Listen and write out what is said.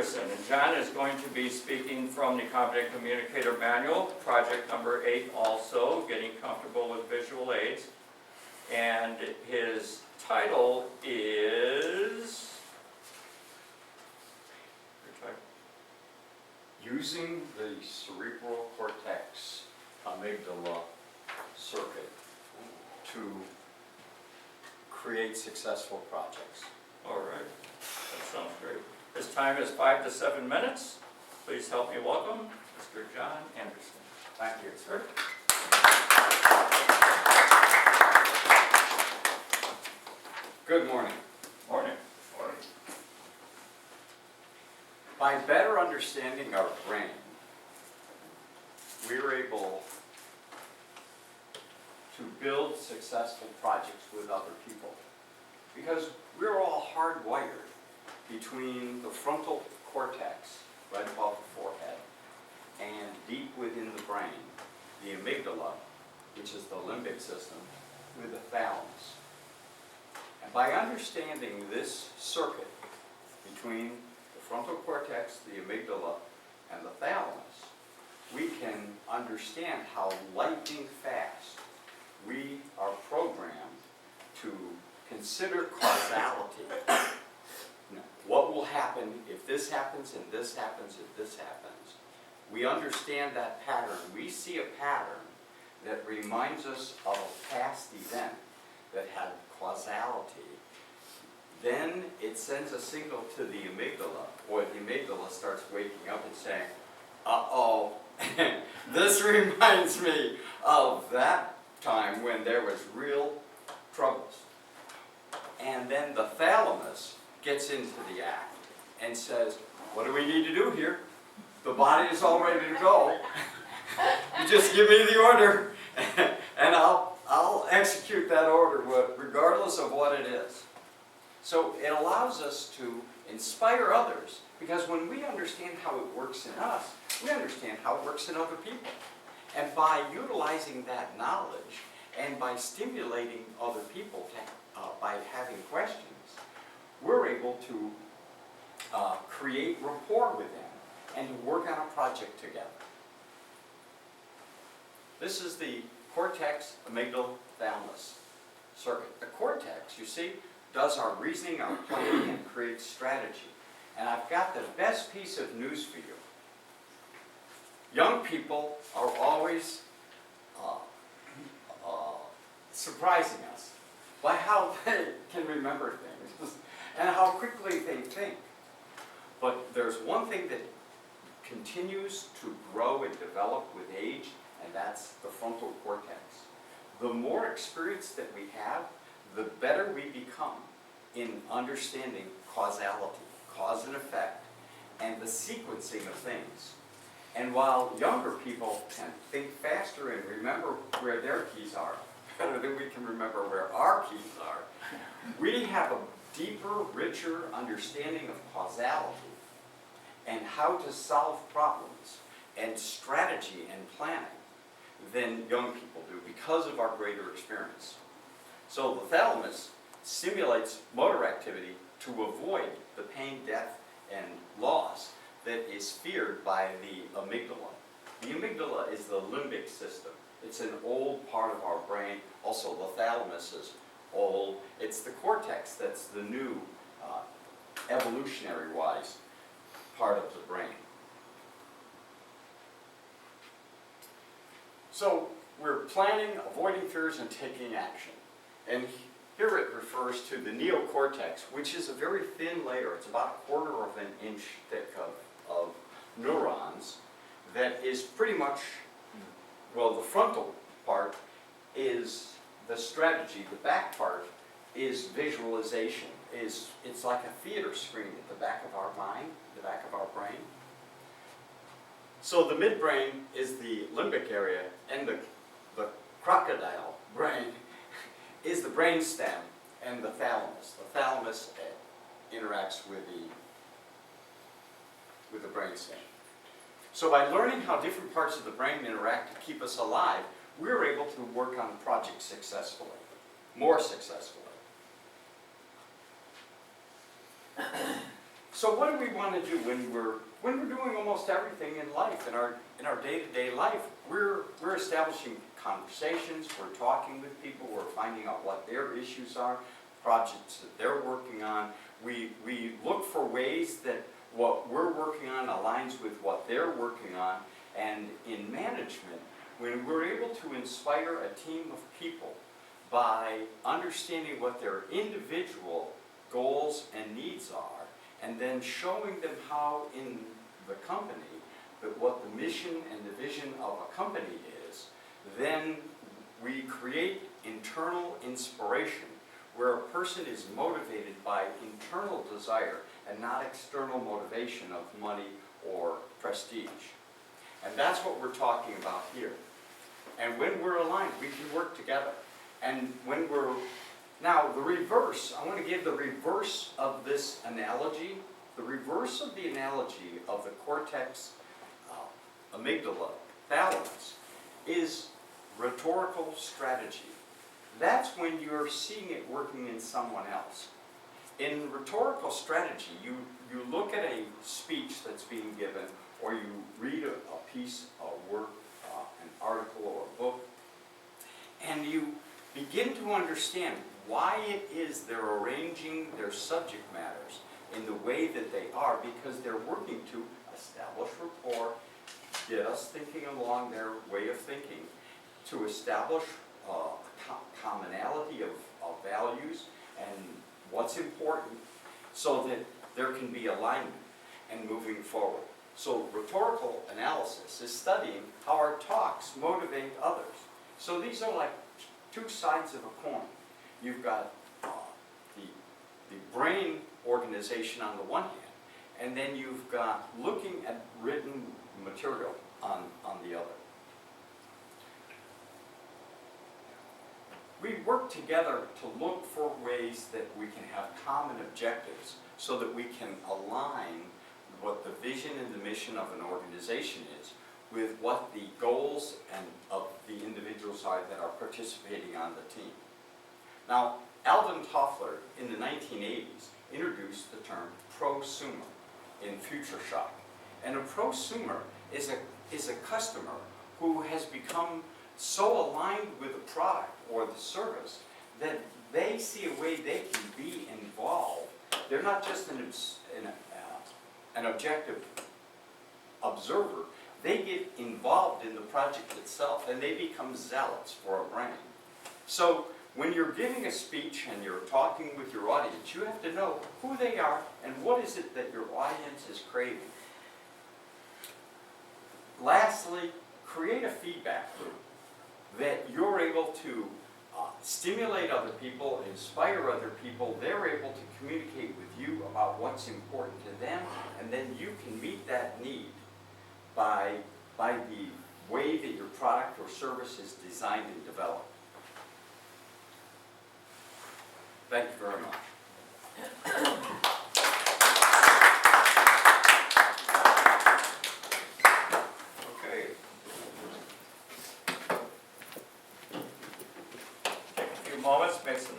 Anderson, and John is going to be speaking from the Competent Communicator Manual, project number 8 also, getting comfortable with visual aids. And his title is Using the cerebral cortex amygdala circuit to create successful projects. All right, that sounds great. His time is 5 to 7 minutes. Please help me welcome Mr. John Anderson. Thank you, Sir. Good morning. Morning. Morning. By better understanding our brain, we're able to build successful projects with other people. Because we're all hardwired between the frontal cortex, right above the forehead, and deep within the brain, the amygdala, which is the limbic system, with the thalamus. And by understanding this circuit between the frontal cortex, the amygdala, and the thalamus, we can understand how lightning fast we are programmed to consider causality. Now, what will happen if this happens and this happens and this happens? We understand that pattern. We see a pattern that reminds us of a past event that had causality. Then it sends a signal to the amygdala, or the amygdala starts waking up and saying, uh-oh, this reminds me of that time when there was real troubles. And then the thalamus gets into the act and says, what do we need to do here? The body is all ready to go. You just give me the order, and I'll execute that order regardless of what it is. So it allows us to inspire others, because when we understand how it works in us, we understand how it works in other people. And by utilizing that knowledge and by stimulating other people by having questions, we're able to create rapport with them and to work on a project together. This is the cortex-amygdala-thalamus circuit. The cortex, you see, does our reasoning, our planning, and creates strategy. And I've got the best piece of news for you. Young people are always surprising us by how they can remember things and how quickly they think. But there's one thing that continues to grow and develop with age, and that's the frontal cortex. The more experience that we have, the better we become in understanding causality, cause and effect, and the sequencing of things. And while younger people can think faster and remember where their keys are better than we can remember where our keys are, we have a deeper, richer understanding of causality and how to solve problems and strategy and planning than young people do because of our greater experience. So the thalamus stimulates motor activity to avoid the pain, death, and loss that is feared by the amygdala. The amygdala is the limbic system. It's an old part of our brain. Also, the thalamus is old. It's the cortex that's the new, evolutionary-wise, part of the brain. So we're planning, avoiding fears, and taking action. And here it refers to the neocortex, which is a very thin layer. It's about 1/4 of an inch thick of neurons that is pretty much, well, the frontal part is the strategy. The back part is visualization. It's like a theater screen at the back of our mind, the back of our brain. So the midbrain is the limbic area, and the crocodile brain is the brainstem and the thalamus. The thalamus interacts with the brainstem. So by learning how different parts of the brain interact to keep us alive, we're able to work on projects successfully, more successfully. So what do we want to do when we're doing almost everything in life, in our day-to-day life? We're establishing conversations, we're talking with people, we're finding out what their issues are, projects that they're working on. We look for ways that what we're working on aligns with what they're working on. And in management, when we're able to inspire a team of people by understanding what their individual goals and needs are, and then showing them how in the company that what the mission and the vision of a company is, then we create internal inspiration where a person is motivated by internal desire and not external motivation of money or prestige. And that's what we're talking about here. And when we're aligned, we can work together. And when we're, now the reverse, I want to give the reverse of this analogy. The reverse of the analogy of the cortex-amygdala-thalamus is rhetorical strategy. That's when you're seeing it working in someone else. In rhetorical strategy, you look at a speech that's being given, or you read a piece, a work, an article or a book, and you begin to understand why it is they're arranging their subject matters in the way that they are, because they're working to establish rapport, get us thinking along their way of thinking, to establish commonality of values and what's important, so that there can be alignment and moving forward. So rhetorical analysis is studying how our talks motivate others. So these are like two sides of a coin. You've got the brain organization on the one hand, and then you've got looking at written material on the other. We work together to look for ways that we can have common objectives so that we can align what the vision and the mission of an organization is with what the goals and of the individuals are that are participating on the team. Now, Alvin Toffler in the 1980s introduced the term prosumer in Future Shock. And a prosumer is a customer who has become so aligned with the product or the service that they see a way they can be involved. They're not just an objective observer. They get involved in the project itself, and they become zealots for a brand. So when you're giving a speech and you're talking with your audience, you have to know who they are and what is it that your audience is craving. Lastly, create a feedback loop that you're able to stimulate other people, inspire other people. They're able to communicate with you about what's important to them, and then you can meet that need by the way that your product or service is designed and developed. Thank you very much.